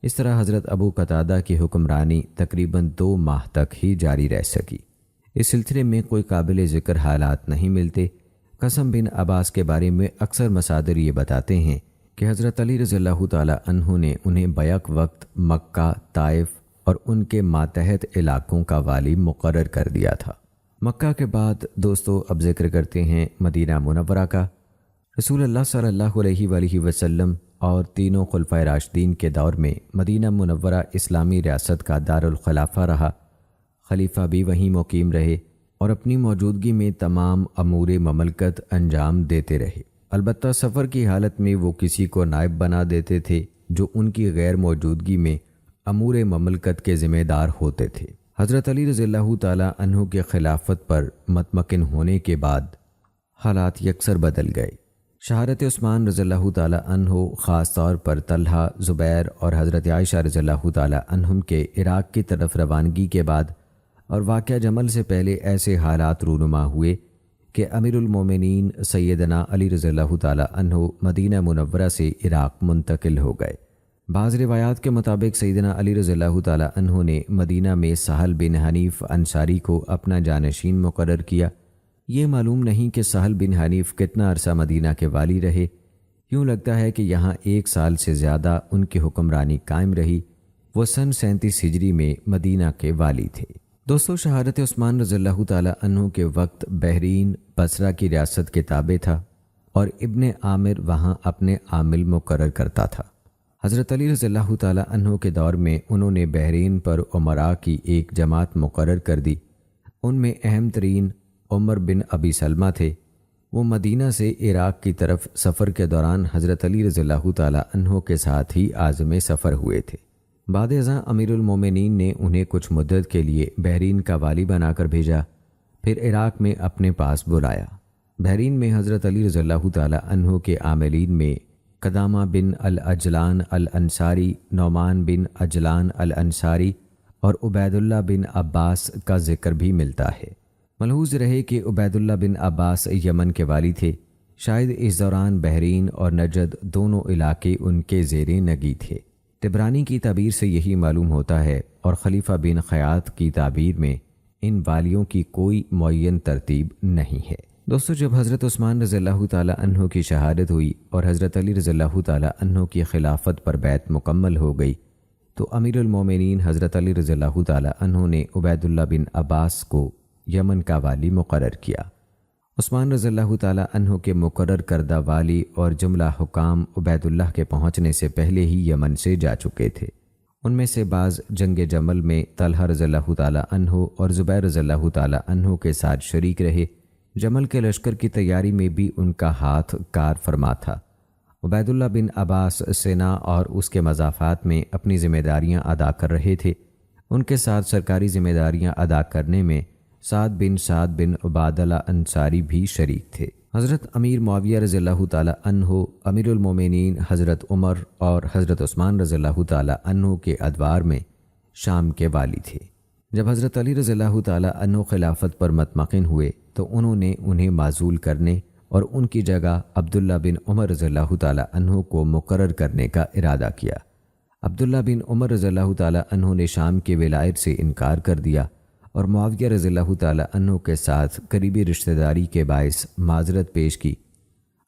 اس طرح حضرت ابو قتادہ کی حکمرانی تقریباً 2 ماہ تک ہی جاری رہ سکی۔ اس سلسلے میں کوئی قابل ذکر حالات نہیں ملتے۔ قاسم بن عباس کے بارے میں اکثر مصادر یہ بتاتے ہیں کہ حضرت علی رضی اللہ تعالی عنہ نے انہیں بیک وقت مکہ، طائف اور ان کے ماتحت علاقوں کا والی مقرر کر دیا تھا۔ مکہ کے بعد دوستو اب ذکر کرتے ہیں مدینہ منورہ کا۔ رسول اللہ صلی اللہ علیہ وآلہ وسلم اور تینوں خلفائے راشدین کے دور میں مدینہ منورہ اسلامی ریاست کا دارالخلافہ رہا۔ خلیفہ بھی وہیں مقیم رہے اور اپنی موجودگی میں تمام امور مملکت انجام دیتے رہے۔ البتہ سفر کی حالت میں وہ کسی کو نائب بنا دیتے تھے جو ان کی غیر موجودگی میں امور مملکت کے ذمہ دار ہوتے تھے۔ حضرت علی رضی اللہ تعالی عنہ کے خلافت پر مطمئن ہونے کے بعد حالات یکسر بدل گئے۔ شہادت عثمان رضی اللہ تعالی عنہ، خاص طور پر طلحہ، زبیر اور حضرت عائشہ رضی اللہ تعالی عنہم کے عراق کی طرف روانگی کے بعد اور واقعہ جمل سے پہلے ایسے حالات رونما ہوئے کہ امیر المومنین سیدنا علی رضی اللہ تعالی عنہ مدینہ منورہ سے عراق منتقل ہو گئے۔ بعض روایات کے مطابق سیدنا علی رضی اللہ تعالی عنہ نے مدینہ میں سہل بن حنیف انصاری کو اپنا جانشین مقرر کیا۔ یہ معلوم نہیں کہ سہل بن حنیف کتنا عرصہ مدینہ کے والی رہے۔ یوں لگتا ہے کہ یہاں 1 سال سے زیادہ ان کی حکمرانی قائم رہی۔ وہ سن 37 ہجری میں مدینہ کے والی تھے۔ دوستو شہادت عثمان رضی اللہ تعالی عنہ کے وقت بحرین بصرہ کی ریاست کے تابع تھا اور ابن عامر وہاں اپنے عامل مقرر کرتا تھا۔ حضرت علی رضی اللہ تعالی عنہ کے دور میں انہوں نے بحرین پر امراء کی ایک جماعت مقرر کر دی۔ ان میں اہم ترین عمر بن ابی سلمہ تھے۔ وہ مدینہ سے عراق کی طرف سفر کے دوران حضرت علی رضی اللہ تعالی عنہ کے ساتھ ہی عازم سفر ہوئے تھے۔ بعد ازاں امیر المومنین نے انہیں کچھ مدت کے لیے بحرین کا والی بنا کر بھیجا، پھر عراق میں اپنے پاس بلایا۔ بحرین میں حضرت علی رضی اللہ تعالی عنہ کے عاملین میں قدامہ بن العجلان الانصاری، نعمان بن عجلان الانصاری اور عبید اللہ بن عباس کا ذکر بھی ملتا ہے۔ ملحوظ رہے کہ عبید اللہ بن عباس یمن کے والی تھے۔ شاید اس دوران بحرین اور نجد دونوں علاقے ان کے زیر نگی تھے۔ طبرانی کی تعبیر سے یہی معلوم ہوتا ہے اور خلیفہ بن خیاط کی تعبیر میں ان والیوں کی کوئی معین ترتیب نہیں ہے۔ دوستو جب حضرت عثمان رضی اللہ تعالی عنہ کی شہادت ہوئی اور حضرت علی رضی اللہ تعالی عنہ کی خلافت پر بیعت مکمل ہو گئی تو امیر المومنین حضرت علی رضی اللہ تعالی عنہ نے عبید اللہ بن عباس کو یمن کا والی مقرر کیا۔ عثمان رضی اللہ تعالی عنہ کے مقرر کردہ والی اور جملہ حکام عبید اللہ کے پہنچنے سے پہلے ہی یمن سے جا چکے تھے۔ ان میں سے بعض جنگ جمل میں طلحہ رضی اللہ تعالی عنہ اور زبیر رضی اللہ تعالی عنہ کے ساتھ شریک رہے۔ جمل کے لشکر کی تیاری میں بھی ان کا ہاتھ کار فرما تھا۔ عبید اللہ بن عباس سینا اور اس کے مضافات میں اپنی ذمہ داریاں ادا کر رہے تھے۔ ان کے ساتھ سرکاری ذمہ داریاں ادا کرنے میں سعد بن عبادلہ انصاری بھی شریک تھے۔ حضرت امیر معاویہ رضی اللہ تعالی عنہ، امیر المومنین حضرت عمر اور حضرت عثمان رضی اللہ تعالی عنہ کے ادوار میں شام کے والی تھے۔ جب حضرت علی رضی اللہ تعالی عنہ خلافت پر مطمئن ہوئے تو انہوں نے انہیں معزول کرنے اور ان کی جگہ عبداللہ بن عمر رضی اللہ تعالی عنہ کو مقرر کرنے کا ارادہ کیا۔ عبداللہ بن عمر رضی اللہ تعالی عنہ نے شام کے ولایت سے انکار کر دیا اور معاویہ رضی اللہ تعالی عنہ کے ساتھ قریبی رشتہ داری کے باعث معذرت پیش کی۔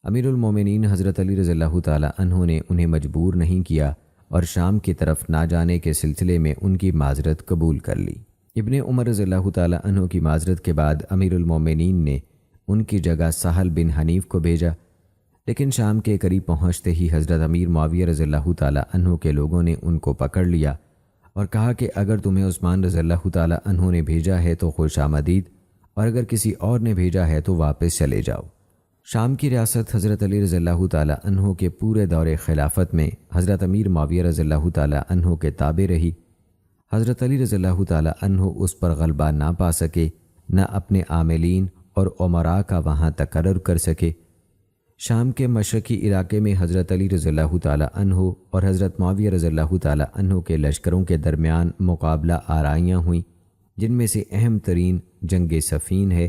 امیر المومنین حضرت علی رضی اللہ تعالی عنہ نے انہیں مجبور نہیں کیا اور شام کی طرف نہ جانے کے سلسلے میں ان کی معذرت قبول کر لی۔ ابن عمر رضی اللہ تعالی عنہ کی معذرت کے بعد امیر المومنین نے ان کی جگہ سہل بن حنیف کو بھیجا، لیکن شام کے قریب پہنچتے ہی حضرت امیر معاویہ رضی اللہ تعالی عنہ کے لوگوں نے ان کو پکڑ لیا اور کہا کہ اگر تمہیں عثمان رضی اللہ تعالی عنہ نے بھیجا ہے تو خوش آمدید، اور اگر کسی اور نے بھیجا ہے تو واپس چلے جاؤ۔ شام کی ریاست حضرت علی رضی اللہ تعالی عنہ کے پورے دور خلافت میں حضرت امیر معاویہ رضی اللہ تعالی عنہ کے تابع رہی۔ حضرت علی رضی اللہ تعالی عنہ اس پر غلبہ نہ پا سکے، نہ اپنے عاملین اور امراء کا وہاں تقرر کر سکے۔ شام کے مشرقی علاقے میں حضرت علی رضی اللہ تعالیٰ عنہ اور حضرت معاویہ رضی اللہ تعالیٰ عنہ کے لشکروں کے درمیان مقابلہ آرائیاں ہوئیں، جن میں سے اہم ترین جنگ صفین ہے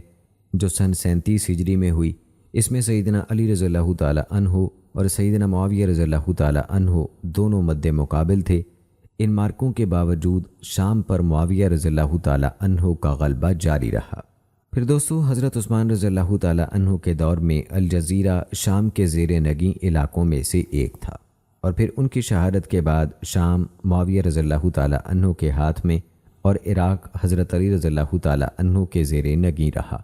جو سن 37 ہجری میں ہوئی۔ اس میں سیدنا علی رضی اللہ تعالیٰ عنہ اور سیدنا معاویہ رضی اللہ تعالیٰ عنہ دونوں مد مقابل تھے۔ ان مارکوں کے باوجود شام پر معاویہ رضی اللہ تعالیٰ عنہ کا غلبہ جاری رہا۔ پھر دوستو، حضرت عثمان رضی اللہ تعالیٰ عنہ کے دور میں الجزیرہ شام کے زیر نگیں علاقوں میں سے ایک تھا، اور پھر ان کی شہادت کے بعد شام معاویہ رضی اللہ تعالیٰ عنہ کے ہاتھ میں اور عراق حضرت علی رضی اللہ تعالیٰ عنہ کے زیر نگیں رہا۔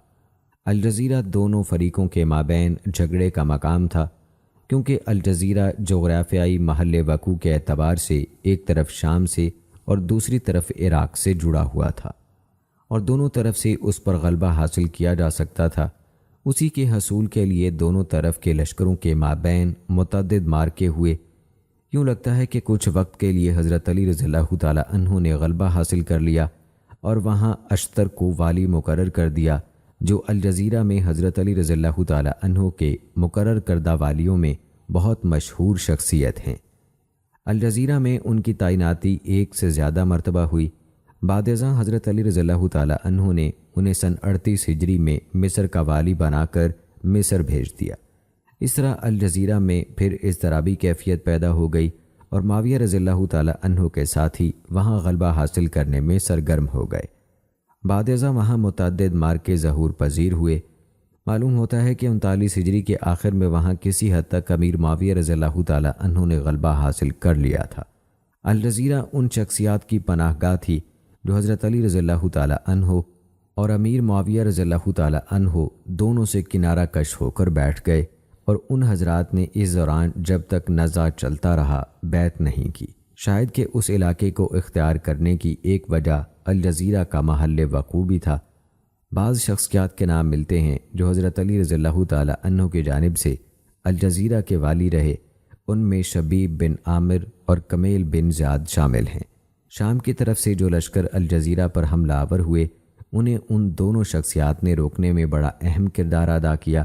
الجزیرہ دونوں فریقوں کے مابین جھگڑے کا مقام تھا، کیونکہ الجزیرہ جغرافیائی محل وقوع کے اعتبار سے ایک طرف شام سے اور دوسری طرف عراق سے جڑا ہوا تھا، اور دونوں طرف سے اس پر غلبہ حاصل کیا جا سکتا تھا۔ اسی کے حصول کے لیے دونوں طرف کے لشکروں کے مابین متعدد مارکے ہوئے۔ یوں لگتا ہے کہ کچھ وقت کے لیے حضرت علی رضی اللہ تعالیٰ عنہ نے غلبہ حاصل کر لیا اور وہاں اشتر کو والی مقرر کر دیا، جو الجزیرہ میں حضرت علی رضی اللہ تعالیٰ عنہ کے مقرر کردہ والیوں میں بہت مشہور شخصیت ہیں۔ الجزیرہ میں ان کی تعیناتی ایک سے زیادہ مرتبہ ہوئی۔ بعد ازاں حضرت علی رضی اللہ تعالیٰ عنہ نے انہیں سن 38 ہجری میں مصر کا والی بنا کر مصر بھیج دیا۔ اس طرح الجزیرہ میں پھر اضطرابی کیفیت پیدا ہو گئی اور معاویہ رضی اللہ تعالیٰ عنہ کے ساتھی وہاں غلبہ حاصل کرنے میں سرگرم ہو گئے۔ بعد ازاں وہاں متعدد مارکے ظہور پذیر ہوئے۔ معلوم ہوتا ہے کہ 39 ہجری کے آخر میں وہاں کسی حد تک امیر معاویہ رضی اللہ تعالیٰ عنہ نے غلبہ حاصل کر لیا تھا۔ الجزیرہ ان شخصیات کی پناہ گاہ تھی جو حضرت علی رضی اللہ تعالیٰ عنہ اور امیر معاویہ رضی اللہ تعالیٰ عنہ دونوں سے کنارہ کش ہو کر بیٹھ گئے، اور ان حضرات نے اس دوران جب تک نزاع چلتا رہا بیعت نہیں کی۔ شاید کہ اس علاقے کو اختیار کرنے کی ایک وجہ الجزیرہ کا محل وقوع بھی تھا۔ بعض شخصیات کے نام ملتے ہیں جو حضرت علی رضی اللہ تعالیٰ عنہ کی جانب سے الجزیرہ کے والی رہے، ان میں شبیب بن عامر اور کمیل بن زیاد شامل ہیں۔ شام کی طرف سے جو لشکر الجزیرہ پر حملہ آور ہوئے، انہیں ان دونوں شخصیات نے روکنے میں بڑا اہم کردار ادا کیا،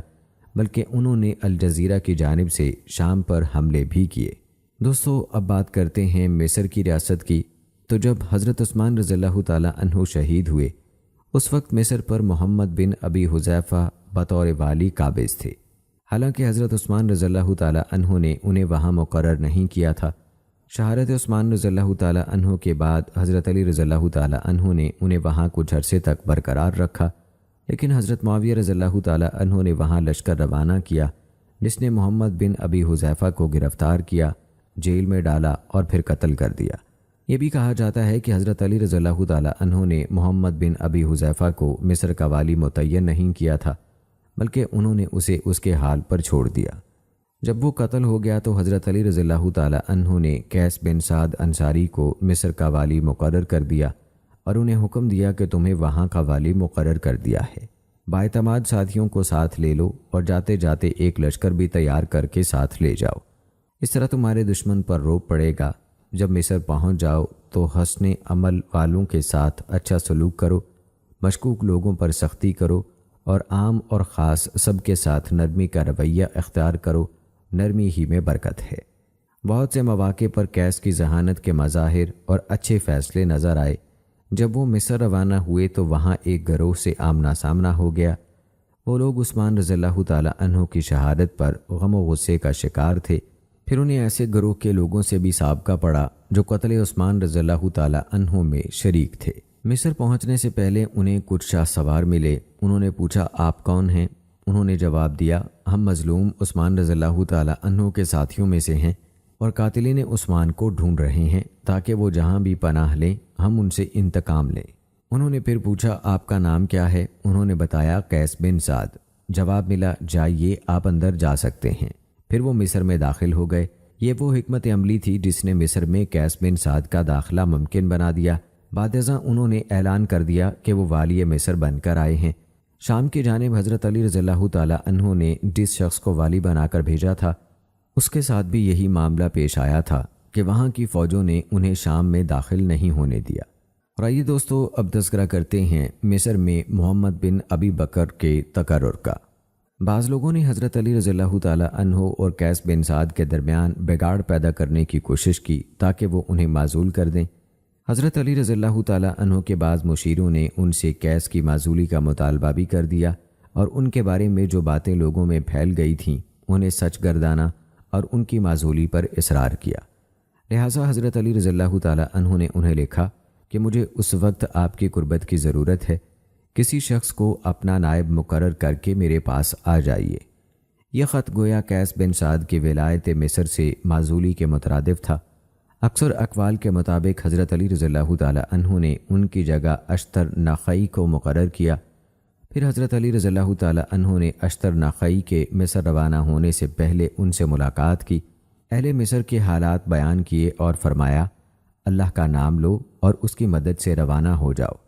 بلکہ انہوں نے الجزیرہ کی جانب سے شام پر حملے بھی کیے۔ دوستو، اب بات کرتے ہیں مصر کی ریاست کی۔ تو جب حضرت عثمان رضی اللہ تعالیٰ عنہ شہید ہوئے، اس وقت مصر پر محمد بن ابی حذیفہ بطور والی قابض تھے۔ حالانکہ حضرت عثمان رضی اللہ تعالیٰ عنہ نے انہیں وہاں مقرر نہیں کیا تھا۔ شہادت عثمان رضی اللہ تعالیٰ عنہ کے بعد حضرت علی رضی اللہ تعالیٰ عنہ نے انہیں وہاں کچھ عرصے تک برقرار رکھا، لیکن حضرت معاویہ رضی اللہ تعالیٰ عنہ نے وہاں لشکر روانہ کیا، جس نے محمد بن ابی حذیفہ کو گرفتار کیا، جیل میں ڈالا اور پھر قتل کر دیا۔ یہ بھی کہا جاتا ہے کہ حضرت علی رضی اللہ تعالیٰ عنہ نے محمد بن ابی حذیفہ کو مصر کا والی متعین نہیں کیا تھا، بلکہ انہوں نے اسے اس کے حال پر چھوڑ دیا۔ جب وہ قتل ہو گیا تو حضرت علی رضی اللہ تعالیٰ عنہ نے قیس بن سعد انصاری کو مصر کا والی مقرر کر دیا اور انہیں حکم دیا کہ تمہیں وہاں کا والی مقرر کر دیا ہے، باعتماد ساتھیوں کو ساتھ لے لو اور جاتے جاتے ایک لشکر بھی تیار کر کے ساتھ لے جاؤ، اس طرح تمہارے دشمن پر روب پڑے گا۔ جب مصر پہنچ جاؤ تو حسن عمل والوں کے ساتھ اچھا سلوک کرو، مشکوک لوگوں پر سختی کرو، اور عام اور خاص سب کے ساتھ نرمی کا رویہ اختیار کرو، نرمی ہی میں برکت ہے۔ بہت سے مواقع پر قیس کی ذہانت کے مظاہر اور اچھے فیصلے نظر آئے۔ جب وہ مصر روانہ ہوئے تو وہاں ایک گروہ سے آمنا سامنا ہو گیا۔ وہ لوگ عثمان رضی اللہ تعالیٰ عنہ کی شہادت پر غم و غصے کا شکار تھے۔ پھر انہیں ایسے گروہ کے لوگوں سے بھی سابقہ پڑا جو قتل عثمان رضی اللہ تعالیٰ عنہ میں شریک تھے۔ مصر پہنچنے سے پہلے انہیں کچھ شاہ سوار ملے۔ انہوں نے پوچھا، آپ کون ہیں؟ انہوں نے جواب دیا، ہم مظلوم عثمان رضی اللہ تعالیٰ عنہ کے ساتھیوں میں سے ہیں اور قاتلین عثمان کو ڈھونڈ رہے ہیں تاکہ وہ جہاں بھی پناہ لیں ہم ان سے انتقام لیں۔ انہوں نے پھر پوچھا، آپ کا نام کیا ہے؟ انہوں نے بتایا، قیس بن سعد۔ جواب ملا، جائیے، آپ اندر جا سکتے ہیں۔ پھر وہ مصر میں داخل ہو گئے۔ یہ وہ حکمت عملی تھی جس نے مصر میں قیس بن سعد کا داخلہ ممکن بنا دیا۔ بعد ازاں انہوں نے اعلان کر دیا کہ وہ والی مصر بن کر آئے ہیں۔ شام کی جانب حضرت علی رضی اللہ تعالیٰ عنہ نے جس شخص کو والی بنا کر بھیجا تھا، اس کے ساتھ بھی یہی معاملہ پیش آیا تھا کہ وہاں کی فوجوں نے انہیں شام میں داخل نہیں ہونے دیا۔ اور آئیے دوستو، اب تذکرہ کرتے ہیں مصر میں محمد بن ابی بکر کے تقرر کا۔ بعض لوگوں نے حضرت علی رضی اللہ تعالیٰ عنہ اور قیس بن سعد کے درمیان بگاڑ پیدا کرنے کی کوشش کی تاکہ وہ انہیں معزول کر دیں۔ حضرت علی رضی اللہ تعالیٰ عنہ کے بعض مشیروں نے ان سے قیس کی معزولی کا مطالبہ بھی کر دیا اور ان کے بارے میں جو باتیں لوگوں میں پھیل گئی تھیں انہیں سچ گردانا اور ان کی معزولی پر اصرار کیا۔ لہٰذا حضرت علی رضی اللہ تعالیٰ عنہ نے انہیں لکھا کہ مجھے اس وقت آپ کی قربت کی ضرورت ہے، کسی شخص کو اپنا نائب مقرر کر کے میرے پاس آ جائیے۔ یہ خط گویا قیس بن سعد کی ولایت مصر سے معزولی کے مترادف تھا۔ اکثر اقوال کے مطابق حضرت علی رضی اللہ تعالیٰ عنہ نے ان کی جگہ اشتر نخعی کو مقرر کیا۔ پھر حضرت علی رضی اللہ تعالیٰ عنہ نے اشتر نخعی کے مصر روانہ ہونے سے پہلے ان سے ملاقات کی، اہل مصر کے حالات بیان کیے اور فرمایا، اللہ کا نام لو اور اس کی مدد سے روانہ ہو جاؤ۔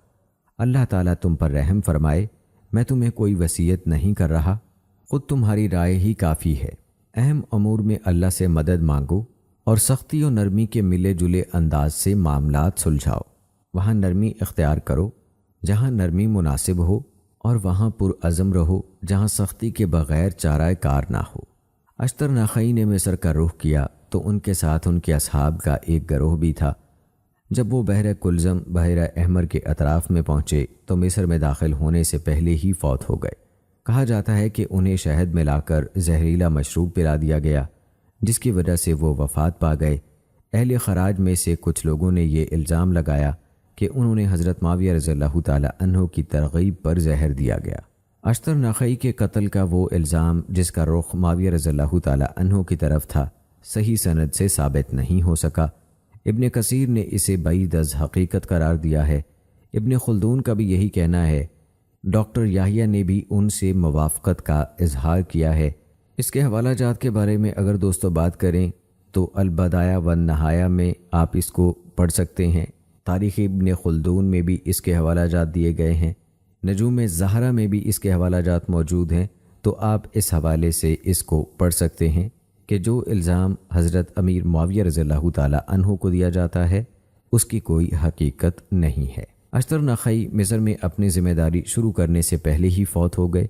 اللہ تعالیٰ تم پر رحم فرمائے، میں تمہیں کوئی وصیت نہیں کر رہا، خود تمہاری رائے ہی کافی ہے۔ اہم امور میں اللہ سے مدد مانگو اور سختی و نرمی کے ملے جلے انداز سے معاملات سلجھاؤ۔ وہاں نرمی اختیار کرو جہاں نرمی مناسب ہو، اور وہاں پرعزم رہو جہاں سختی کے بغیر چارہ کار نہ ہو۔ اشتر نخعی نے مصر کا رخ کیا تو ان کے ساتھ ان کے اصحاب کا ایک گروہ بھی تھا۔ جب وہ بحر کلزم بحیرہ احمر کے اطراف میں پہنچے تو مصر میں داخل ہونے سے پہلے ہی فوت ہو گئے۔ کہا جاتا ہے کہ انہیں شہد ملا کر زہریلا مشروب پلا دیا گیا، جس کی وجہ سے وہ وفات پا گئے۔ اہل خراج میں سے کچھ لوگوں نے یہ الزام لگایا کہ انہوں نے حضرت معاویہ رضی اللہ تعالیٰ عنہ کی ترغیب پر زہر دیا گیا۔ اشتر نخعی کے قتل کا وہ الزام جس کا رخ معاویہ رضی اللہ تعالیٰ عنہ کی طرف تھا، صحیح سند سے ثابت نہیں ہو سکا۔ ابن کثیر نے اسے بعید از حقیقت قرار دیا ہے۔ ابن خلدون کا بھی یہی کہنا ہے۔ ڈاکٹر یحییٰ نے بھی ان سے موافقت کا اظہار کیا ہے۔ اس کے حوالہ جات کے بارے میں اگر دوستو بات کریں تو البدایہ والنہایہ میں آپ اس کو پڑھ سکتے ہیں۔ تاریخ ابن خلدون میں بھی اس کے حوالہ جات دیے گئے ہیں، نجوم زہرہ میں بھی اس کے حوالہ جات موجود ہیں، تو آپ اس حوالے سے اس کو پڑھ سکتے ہیں کہ جو الزام حضرت امیر معاویہ رضی اللہ تعالیٰ عنہ کو دیا جاتا ہے اس کی کوئی حقیقت نہیں ہے۔ اشتر نخعی مصر میں اپنی ذمہ داری شروع کرنے سے پہلے ہی فوت ہو گئے۔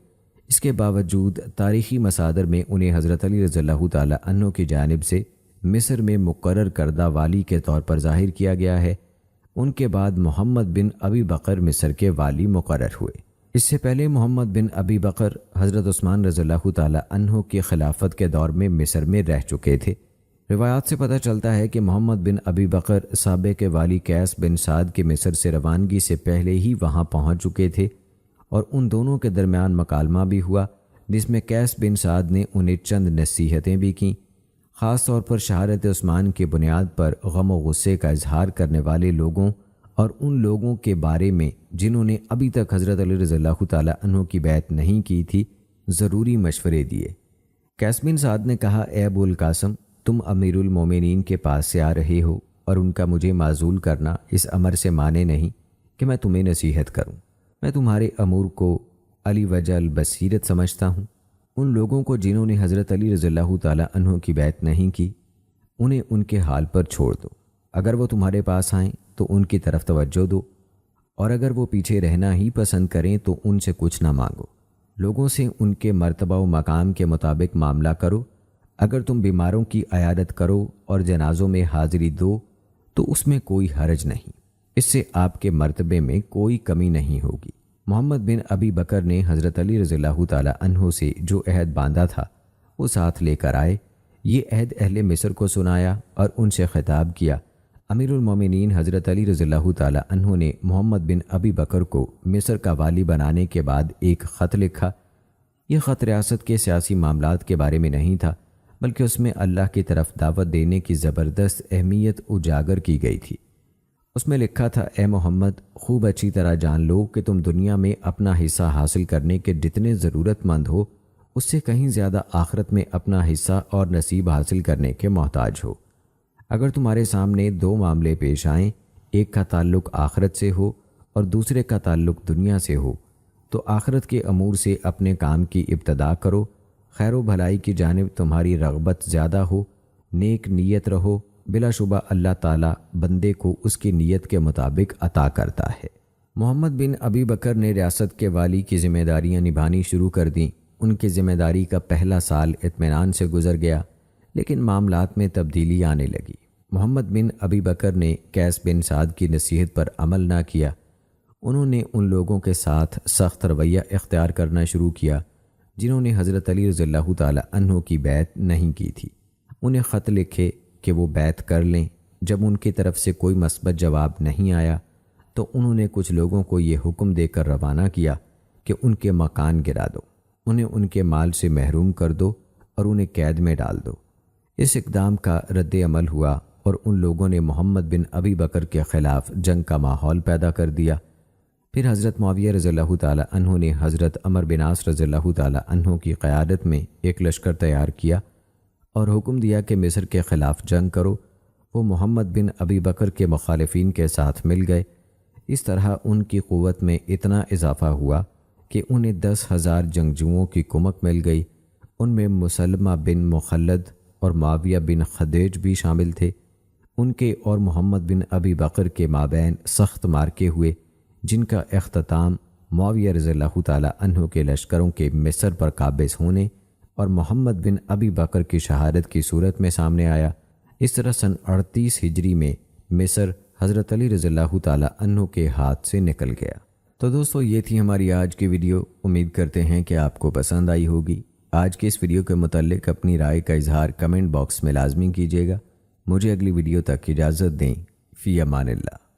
اس کے باوجود تاریخی مصادر میں انہیں حضرت علی رضی اللہ تعالیٰ عنہ کی جانب سے مصر میں مقرر کردہ والی کے طور پر ظاہر کیا گیا ہے۔ ان کے بعد محمد بن ابی بکر مصر کے والی مقرر ہوئے۔ اس سے پہلے محمد بن ابی بکر حضرت عثمان رضی اللہ تعالیٰ عنہ کی خلافت کے دور میں مصر میں رہ چکے تھے۔ روایات سے پتہ چلتا ہے کہ محمد بن ابی بکر سابق والی قیس بن سعد کے مصر سے روانگی سے پہلے ہی وہاں پہنچ چکے تھے، اور ان دونوں کے درمیان مکالمہ بھی ہوا جس میں قیس بن سعد نے انہیں چند نصیحتیں بھی کیں، خاص طور پر شہادت عثمان کی بنیاد پر غم و غصے کا اظہار کرنے والے لوگوں اور ان لوگوں کے بارے میں جنہوں نے ابھی تک حضرت علی رضی اللہ تعالیٰ عنہ کی بیعت نہیں کی تھی، ضروری مشورے دیے۔ قیس بن سعد نے کہا، اے ابو القاسم، تم امیر المومنین کے پاس سے آ رہے ہو اور ان کا مجھے معزول کرنا اس امر سے مانے نہیں کہ میں تمہیں نصیحت کروں۔ میں تمہارے امور کو علی وجہ البصیرت سمجھتا ہوں۔ ان لوگوں کو جنہوں نے حضرت علی رضی اللہ تعالیٰ عنہ کی بیعت نہیں کی، انہیں ان کے حال پر چھوڑ دو۔ اگر وہ تمہارے پاس آئیں تو ان کی طرف توجہ دو، اور اگر وہ پیچھے رہنا ہی پسند کریں تو ان سے کچھ نہ مانگو۔ لوگوں سے ان کے مرتبہ و مقام کے مطابق معاملہ کرو۔ اگر تم بیماروں کی عیادت کرو اور جنازوں میں حاضری دو تو اس میں کوئی حرج نہیں، اس سے آپ کے مرتبے میں کوئی کمی نہیں ہوگی۔ محمد بن ابی بکر نے حضرت علی رضی اللہ تعالیٰ عنہ سے جو عہد باندھا تھا وہ ساتھ لے کر آئے۔ یہ عہد اہل مصر کو سنایا اور ان سے خطاب کیا۔ امیر المومنین حضرت علی رضی اللہ تعالیٰ عنہ نے محمد بن ابی بکر کو مصر کا والی بنانے کے بعد ایک خط لکھا۔ یہ خط ریاست کے سیاسی معاملات کے بارے میں نہیں تھا، بلکہ اس میں اللہ کی طرف دعوت دینے کی زبردست اہمیت اجاگر کی گئی تھی۔ اس میں لکھا تھا، اے محمد، خوب اچھی طرح جان لو کہ تم دنیا میں اپنا حصہ حاصل کرنے کے جتنے ضرورت مند ہو، اس سے کہیں زیادہ آخرت میں اپنا حصہ اور نصیب حاصل کرنے کے محتاج ہو۔ اگر تمہارے سامنے دو معاملے پیش آئیں، ایک کا تعلق آخرت سے ہو اور دوسرے کا تعلق دنیا سے ہو، تو آخرت کے امور سے اپنے کام کی ابتدا کرو۔ خیر و بھلائی کی جانب تمہاری رغبت زیادہ ہو، نیک نیت رہو، بلا شبہ اللہ تعالیٰ بندے کو اس کی نیت کے مطابق عطا کرتا ہے۔ محمد بن ابی بکر نے ریاست کے والی کی ذمہ داریاں نبھانی شروع کر دیں ان کی ذمہ داری کا پہلا سال اطمینان سے گزر گیا، لیکن معاملات میں تبدیلی آنے لگی۔ محمد بن ابی بکر نے قیس بن سعد کی نصیحت پر عمل نہ کیا۔ انہوں نے ان لوگوں کے ساتھ سخت رویہ اختیار کرنا شروع کیا جنہوں نے حضرت علی رضی اللہ تعالی عنہ کی بیعت نہیں کی تھی۔ انہیں خط لکھے کہ وہ بیعت کر لیں۔ جب ان کی طرف سے کوئی مثبت جواب نہیں آیا تو انہوں نے کچھ لوگوں کو یہ حکم دے کر روانہ کیا کہ ان کے مکان گرا دو، انہیں ان کے مال سے محروم کر دو اور انہیں قید میں ڈال دو۔ اس اقدام کا رد عمل ہوا اور ان لوگوں نے محمد بن ابی بکر کے خلاف جنگ کا ماحول پیدا کر دیا۔ پھر حضرت معاویہ رضی اللہ تعالی عنہ نے حضرت عمرو بن عاص رضی اللہ تعالی عنہ کی قیادت میں ایک لشکر تیار کیا اور حکم دیا کہ مصر کے خلاف جنگ کرو۔ وہ محمد بن ابی بکر کے مخالفین کے ساتھ مل گئے۔ اس طرح ان کی قوت میں اتنا اضافہ ہوا کہ انہیں 10,000 جنگجوؤں کی کمک مل گئی۔ ان میں مسلمہ بن مخلد اور معاویہ بن خدیج بھی شامل تھے۔ ان کے اور محمد بن ابی بکر کے مابین سخت مارکے ہوئے، جن کا اختتام معاویہ رضی اللہ تعالی عنہ کے لشکروں کے مصر پر قابض ہونے اور محمد بن ابی بکر کی شہادت کی صورت میں سامنے آیا۔ اس طرح سن 38 ہجری میں مصر حضرت علی رضی اللہ تعالی عنہ کے ہاتھ سے نکل گیا۔ تو دوستو، یہ تھی ہماری آج کی ویڈیو۔ امید کرتے ہیں کہ آپ کو پسند آئی ہوگی۔ آج کے اس ویڈیو کے متعلق اپنی رائے کا اظہار کمنٹ باکس میں لازمی کیجیے گا۔ مجھے اگلی ویڈیو تک اجازت دیں۔ فی امان اللہ۔